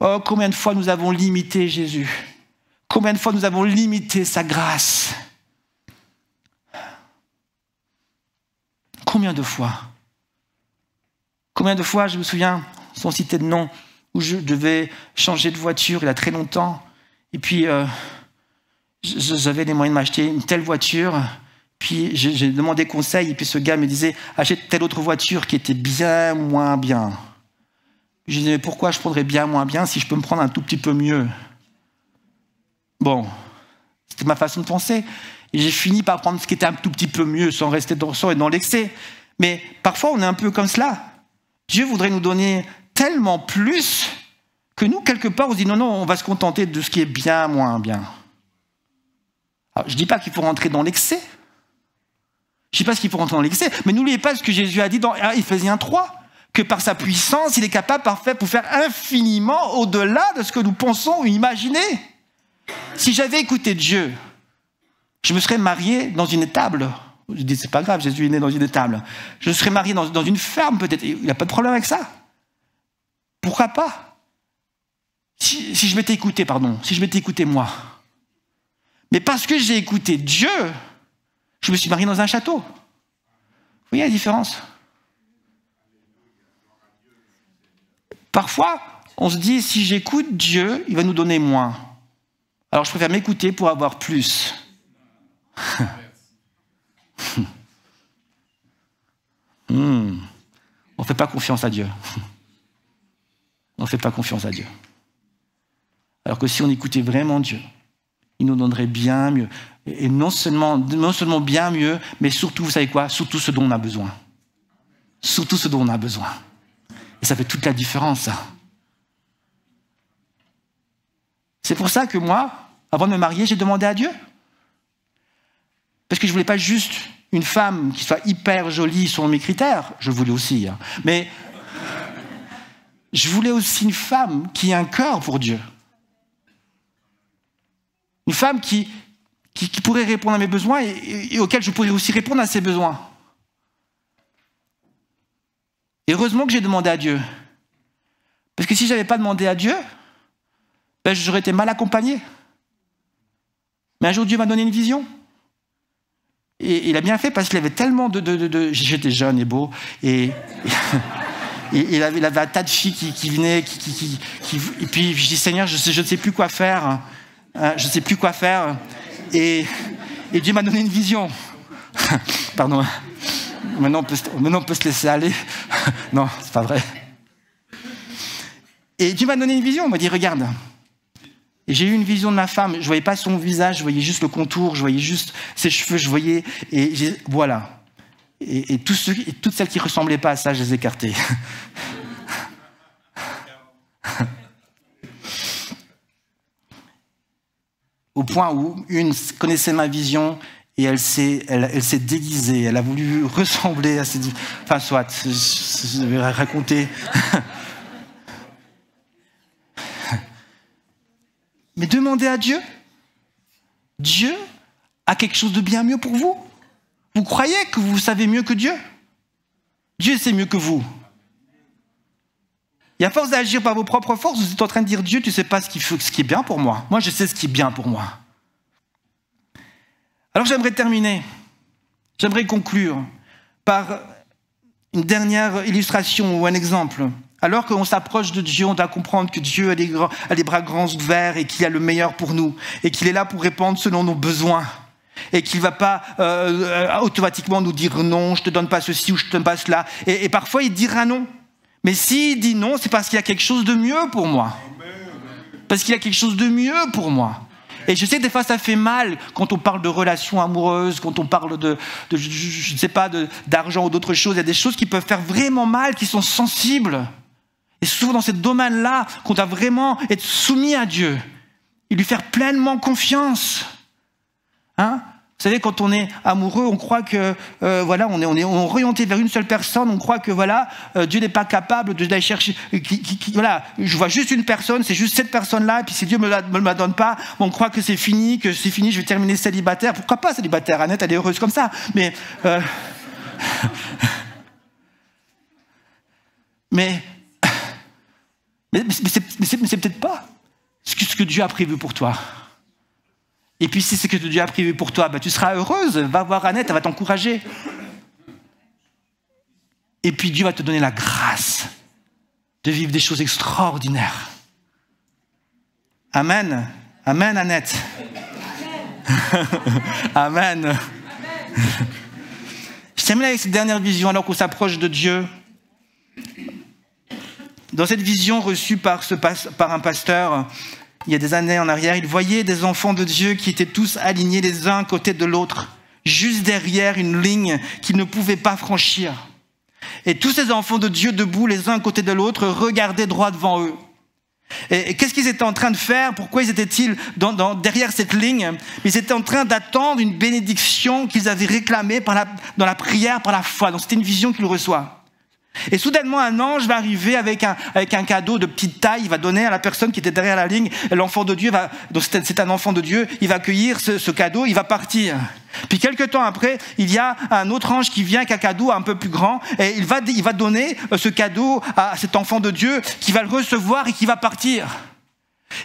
Oh, combien de fois nous avons limité Jésus? Combien de fois nous avons limité sa grâce? Combien de fois? Combien de fois, je me souviens, sans citer de nom, où je devais changer de voiture il y a très longtemps, et puis j'avais les moyens de m'acheter une telle voiture, puis j'ai demandé conseil, et puis ce gars me disait « achète telle autre voiture qui était bien moins bien ». Je disais « mais pourquoi je prendrais bien moins bien si je peux me prendre un tout petit peu mieux ?» Bon, c'était ma façon de penser. Et j'ai fini par prendre ce qui était un tout petit peu mieux, sans rester dans l'excès. Mais parfois, on est un peu comme cela. Dieu voudrait nous donner tellement plus que nous, quelque part, on se dit « non, non, on va se contenter de ce qui est bien moins bien ». Alors, je ne dis pas qu'il faut rentrer dans l'excès. Je ne sais pas ce qu'il faut rentrer dans l'excès, mais n'oubliez pas ce que Jésus a dit dans Éphésiens 3, que par sa puissance, il est capable pour faire infiniment au-delà de ce que nous pensons ou imaginons. Si j'avais écouté Dieu, je me serais marié dans une étable. Je dis, c'est pas grave, Jésus est né dans une étable. Je serais marié dans une ferme peut-être. Il n'y a pas de problème avec ça. Pourquoi pas? Si je m'étais écouté, si je m'étais écouté moi. Mais parce que j'ai écouté Dieu, je me suis marié dans un château. Vous voyez la différence? Parfois, on se dit, si j'écoute Dieu, il va nous donner moins. Alors je préfère m'écouter pour avoir plus. On ne fait pas confiance à Dieu. On ne fait pas confiance à Dieu. Alors que si on écoutait vraiment Dieu, il nous donnerait bien mieux. Et non seulement bien mieux, mais surtout, vous savez quoi? Surtout ce dont on a besoin. Surtout ce dont on a besoin. Et ça fait toute la différence, ça. C'est pour ça que moi, avant de me marier, j'ai demandé à Dieu. Parce que je ne voulais pas juste une femme qui soit hyper jolie selon mes critères. Je voulais aussi. Mais je voulais aussi une femme qui ait un cœur pour Dieu. Une femme qui pourrait répondre à mes besoins et auquel je pourrais aussi répondre à ses besoins. Et heureusement que j'ai demandé à Dieu. Parce que si je n'avais pas demandé à Dieu, j'aurais été mal accompagné. Mais un jour, Dieu m'a donné une vision. Et il a bien fait parce qu'il avait tellement de... J'étais jeune et beau. Et il avait un tas de filles qui venaient. Et puis je dis, Seigneur, je ne sais plus quoi faire. Je ne sais plus quoi faire. Et Dieu m'a donné une vision. Pardon. Maintenant, on peut se laisser aller. Non, c'est pas vrai. Et Dieu m'a donné une vision. Il m'a dit, regarde. Et j'ai eu une vision de ma femme. Je ne voyais pas son visage, je voyais juste le contour, je voyais juste ses cheveux, je voyais... voilà. Et toutes celles qui ne ressemblaient pas à ça, je les écartais. Au point où une connaissait ma vision et elle s'est déguisée. Elle a voulu ressembler à ces... Enfin, soit, je vais raconter... Mais demandez à Dieu. Dieu a quelque chose de bien mieux pour vous. Vous croyez que vous savez mieux que Dieu? Dieu sait mieux que vous. Et à force d'agir par vos propres forces, vous êtes en train de dire, Dieu, tu ne sais pas ce qui est bien pour moi. Moi, je sais ce qui est bien pour moi. Alors j'aimerais terminer, j'aimerais conclure par une dernière illustration ou un exemple. Alors qu'on s'approche de Dieu, on doit comprendre que Dieu a les bras grands ouverts et qu'il a le meilleur pour nous et qu'il est là pour répondre selon nos besoins et qu'il ne va pas automatiquement nous dire non, je ne te donne pas ceci ou je ne te donne pas cela. Et parfois, il dira non. Mais s'il dit non, c'est parce qu'il y a quelque chose de mieux pour moi. Parce qu'il y a quelque chose de mieux pour moi. Et je sais que des fois, ça fait mal quand on parle de relations amoureuses, quand on parle je ne sais pas, d'argent ou d'autres choses. Il y a des choses qui peuvent faire vraiment mal, qui sont sensibles. Et souvent dans ce domaine-là, qu'on doit vraiment être soumis à Dieu et lui faire pleinement confiance. Hein? Vous savez, quand on est amoureux, on croit que voilà, on est orienté vers une seule personne. On croit que voilà, Dieu n'est pas capable d'aller chercher. Voilà, je vois juste une personne, c'est juste cette personne-là. Et puis si Dieu me la donne pas, on croit que c'est fini, je vais terminer célibataire. Pourquoi pas célibataire? Annette, elle est heureuse comme ça. Mais c'est peut-être pas ce que Dieu a prévu pour toi. Et puis si c'est ce que Dieu a prévu pour toi, tu seras heureuse, va voir Annette, elle va t'encourager. Et puis Dieu va te donner la grâce de vivre des choses extraordinaires. Amen. Amen, Annette. Amen. Amen. Je termine avec cette dernière vision alors qu'on s'approche de Dieu. Dans cette vision reçue par un pasteur, il y a des années en arrière, il voyait des enfants de Dieu qui étaient tous alignés les uns à côté de l'autre, juste derrière une ligne qu'ils ne pouvaient pas franchir. Et tous ces enfants de Dieu debout les uns à côté de l'autre regardaient droit devant eux. Et qu'est-ce qu'ils étaient en train de faire? Pourquoi ils étaient-ils derrière cette ligne? Ils étaient en train d'attendre une bénédiction qu'ils avaient réclamée dans la prière, par la foi. Donc c'était une vision qu'ils reçoivent. Et soudainement, un ange va arriver avec un cadeau de petite taille. Il va donner à la personne qui était derrière la ligne. L'enfant de Dieu donc c'est un enfant de Dieu. Il va accueillir ce cadeau. Il va partir. Puis quelques temps après, il y a un autre ange qui vient avec un cadeau un peu plus grand. Et il va donner ce cadeau à cet enfant de Dieu qui va le recevoir et qui va partir.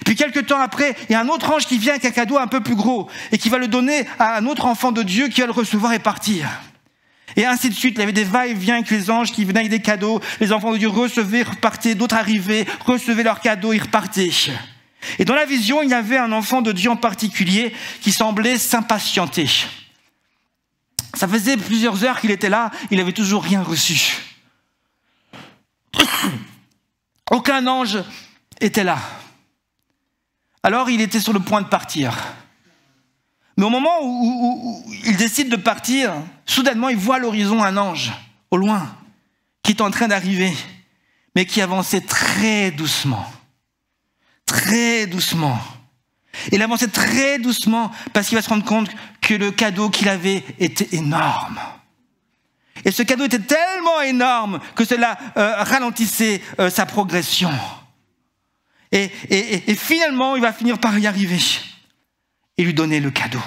Puis quelques temps après, il y a un autre ange qui vient avec un cadeau un peu plus gros et qui va le donner à un autre enfant de Dieu qui va le recevoir et partir. Et ainsi de suite, il y avait des va-et-vient avec les anges qui venaient avec des cadeaux. Les enfants de Dieu recevaient, repartaient, d'autres arrivaient, recevaient leurs cadeaux et repartaient. Et dans la vision, il y avait un enfant de Dieu en particulier qui semblait s'impatienter. Ça faisait plusieurs heures qu'il était là, il n'avait toujours rien reçu. Aucun ange était là. Alors il était sur le point de partir. Mais au moment où il décide de partir, soudainement, il voit à l'horizon un ange, au loin, qui est en train d'arriver, mais qui avançait très doucement. Très doucement. Il avançait très doucement parce qu'il va se rendre compte que le cadeau qu'il avait était énorme. Et ce cadeau était tellement énorme que cela ralentissait sa progression. Et finalement, il va finir par y arriver. Et lui donner le cadeau.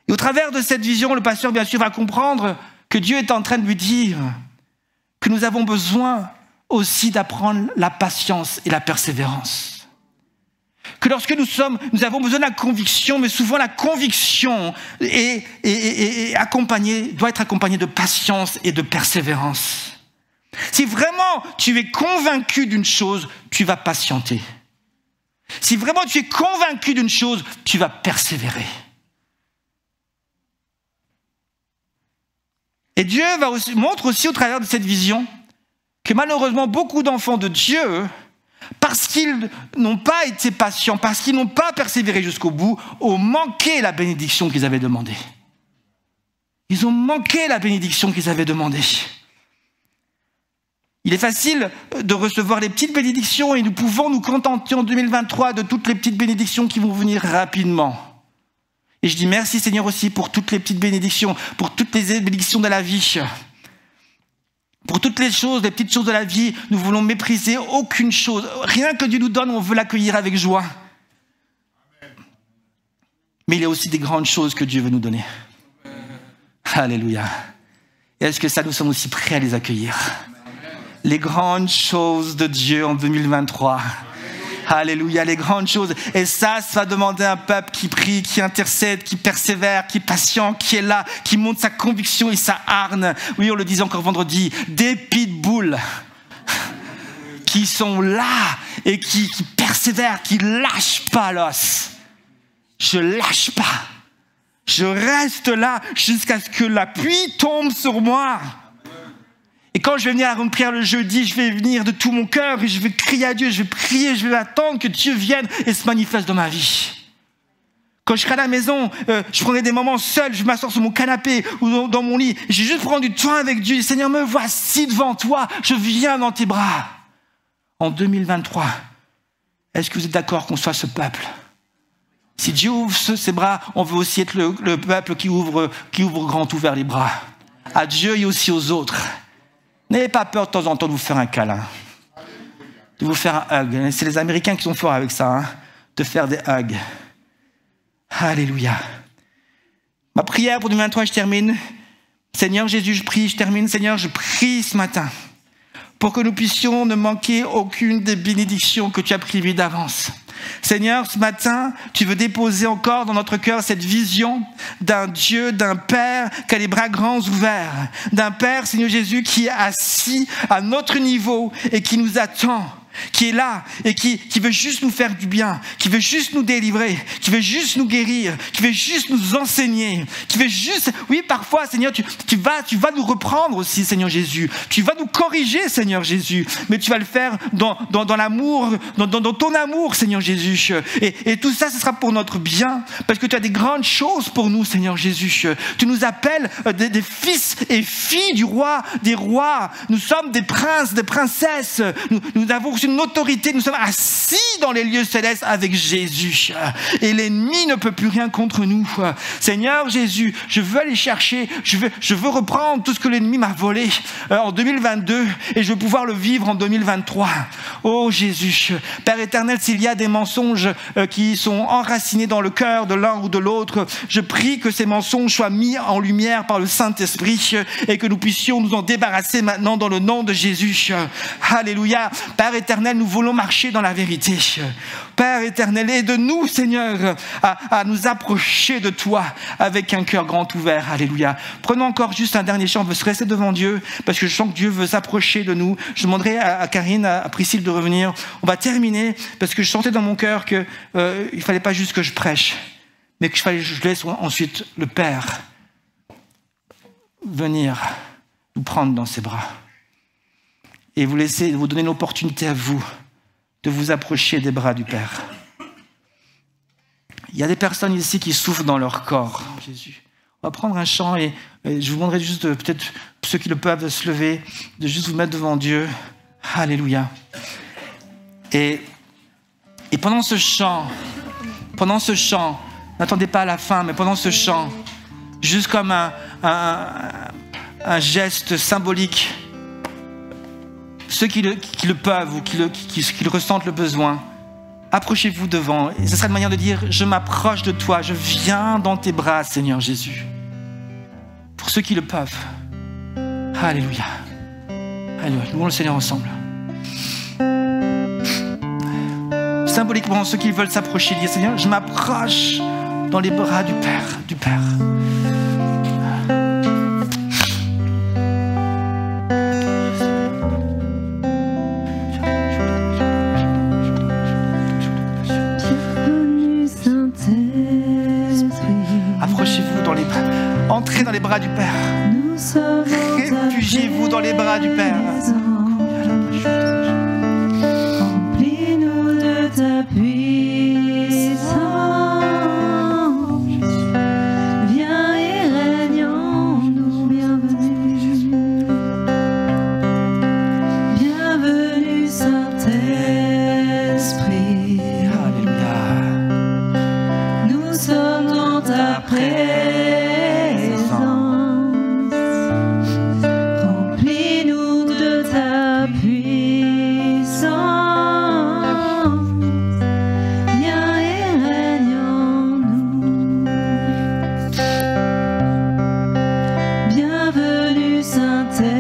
Et au travers de cette vision, le pasteur, bien sûr, va comprendre que Dieu est en train de lui dire que nous avons besoin aussi d'apprendre la patience et la persévérance. Que lorsque nous avons besoin de la conviction, mais souvent la conviction doit être accompagnée de patience et de persévérance. Si vraiment tu es convaincu d'une chose, tu vas patienter. Si vraiment tu es convaincu d'une chose, tu vas persévérer. Et Dieu montre aussi au travers de cette vision que malheureusement beaucoup d'enfants de Dieu, parce qu'ils n'ont pas été patients, parce qu'ils n'ont pas persévéré jusqu'au bout, ont manqué la bénédiction qu'ils avaient demandée. Ils ont manqué la bénédiction qu'ils avaient demandée. Il est facile de recevoir les petites bénédictions et nous pouvons nous contenter en 2023 de toutes les petites bénédictions qui vont venir rapidement. Et je dis merci Seigneur aussi pour toutes les petites bénédictions, pour toutes les bénédictions de la vie. Pour toutes les choses, les petites choses de la vie, nous voulons mépriser aucune chose. Rien que Dieu nous donne, on veut l'accueillir avec joie. Mais il y a aussi des grandes choses que Dieu veut nous donner. Alléluia. Et est-ce que ça, nous sommes aussi prêts à les accueillir? les grandes choses de Dieu en 2023. Alléluia, les grandes choses. Et ça va demander un peuple qui prie, qui intercède, qui persévère, qui est patient, qui est là, qui montre sa conviction et sa hargne. Oui, on le disait encore vendredi, des pitbulls qui sont là et qui persévèrent, qui lâchent pas l'os. Je lâche pas. Je reste là jusqu'à ce que la pluie tombe sur moi. Et quand je vais venir à une prière le jeudi, je vais venir de tout mon cœur et je vais crier à Dieu, je vais prier, je vais attendre que Dieu vienne et se manifeste dans ma vie. Quand je serai à la maison, je prendrai des moments seul, je m'assois sur mon canapé ou dans mon lit. J'ai juste prendre du temps avec Dieu. Seigneur, me voici devant toi, je viens dans tes bras. En 2023, est-ce que vous êtes d'accord qu'on soit ce peuple? Si Dieu ouvre ses bras, on veut aussi être le peuple qui ouvre grand ouvert les bras. À Dieu et aussi aux autres. N'ayez pas peur de temps en temps de vous faire un câlin, de vous faire un hug. C'est les Américains qui sont forts avec ça, de faire des hugs. Alléluia. Ma prière pour 2023, je termine. Seigneur Jésus, je prie, je termine. Seigneur, je prie ce matin pour que nous puissions ne manquer aucune des bénédictions que tu as prévues d'avance. Seigneur, ce matin, tu veux déposer encore dans notre cœur cette vision d'un Dieu, d'un Père qui a les bras grands ouverts, d'un Père, Seigneur Jésus, qui est assis à notre niveau et qui nous attend, qui est là et qui veut juste nous faire du bien, qui veut juste nous délivrer, qui veut juste nous guérir, qui veut juste nous enseigner, qui veut juste, oui, parfois, Seigneur, tu vas nous reprendre aussi, Seigneur Jésus. Tu vas nous corriger, Seigneur Jésus, mais tu vas le faire dans l'amour, dans ton amour, Seigneur Jésus. Et tout ça, ce sera pour notre bien, parce que tu as des grandes choses pour nous, Seigneur Jésus. Tu nous appelles des fils et filles du roi, des rois. Nous sommes des princes, des princesses. Nous avons reçu une autorité, nous sommes assis dans les lieux célestes avec Jésus. Et l'ennemi ne peut plus rien contre nous. Seigneur Jésus, je veux aller chercher, je veux reprendre tout ce que l'ennemi m'a volé en 2022 et je veux pouvoir le vivre en 2023. Oh Jésus, Père éternel, s'il y a des mensonges qui sont enracinés dans le cœur de l'un ou de l'autre, je prie que ces mensonges soient mis en lumière par le Saint-Esprit et que nous puissions nous en débarrasser maintenant dans le nom de Jésus. Alléluia. Père éternel, nous voulons marcher dans la vérité. Père éternel, aide-nous, Seigneur, à nous approcher de toi avec un cœur grand ouvert. Alléluia. Prenons encore juste un dernier chant. On veut se rester devant Dieu parce que je sens que Dieu veut s'approcher de nous. Je demanderai à Karine, à Priscille de revenir. On va terminer parce que je sentais dans mon cœur qu'il ne fallait pas juste que je prêche, mais que je laisse ensuite le Père venir nous prendre dans ses bras. Et vous donner l'opportunité à vous de vous approcher des bras du Père. Il y a des personnes ici qui souffrent dans leur corps, Jésus. On va prendre un chant et je vous demanderai juste, peut-être ceux qui le peuvent, de se lever, de juste vous mettre devant Dieu. Alléluia. Et pendant ce chant, n'attendez pas à la fin, mais pendant ce chant, juste comme un geste symbolique, ceux qui le peuvent ou qui le ressentent le besoin, approchez-vous devant. Et ce sera une manière de dire, je m'approche de toi, je viens dans tes bras, Seigneur Jésus. Pour ceux qui le peuvent. Alléluia. Alléluia. Louons le Seigneur ensemble. Symboliquement, ceux qui veulent s'approcher, dire, Seigneur, je m'approche dans les bras du Père. Approchez-vous dans les bras. Entrez dans les bras du Père. Réfugiez-vous dans les bras du Père. Remplis-nous de ta puissance. Viens et règne en nous. Bienvenue. Bienvenue Saint-Esprit. Alléluia. Nous sommes dans ta présence. Remplis-nous de ta puissance. Viens et règne en nous. Bienvenue Saint-Esprit.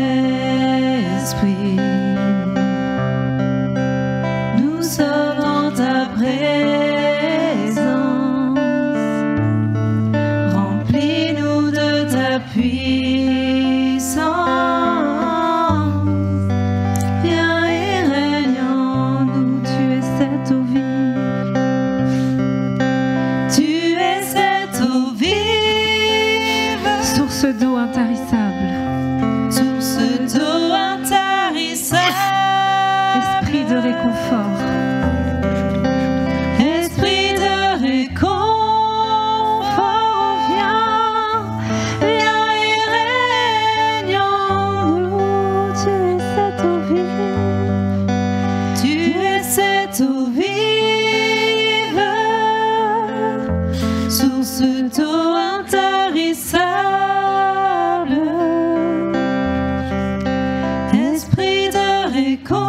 réconfort. Esprit de réconfort, viens, viens et règne en nous. Tu es cette eau vive, tu es cette eau vive, source d'eau intarissable. Esprit de réconfort,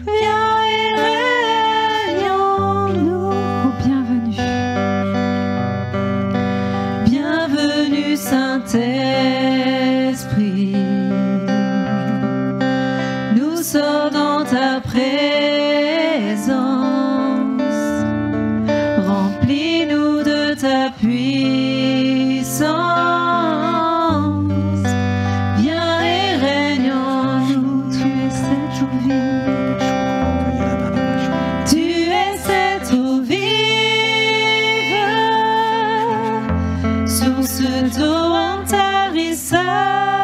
viens et règne en nous. Oh, bienvenue, bienvenue Saint-Esprit. Nous sommes dans ta présence. Remplis-nous de ta puissance. Viens et règne en nous. Tu es cette eau vive. Tu es cette eau vive, source d'eau intarissable.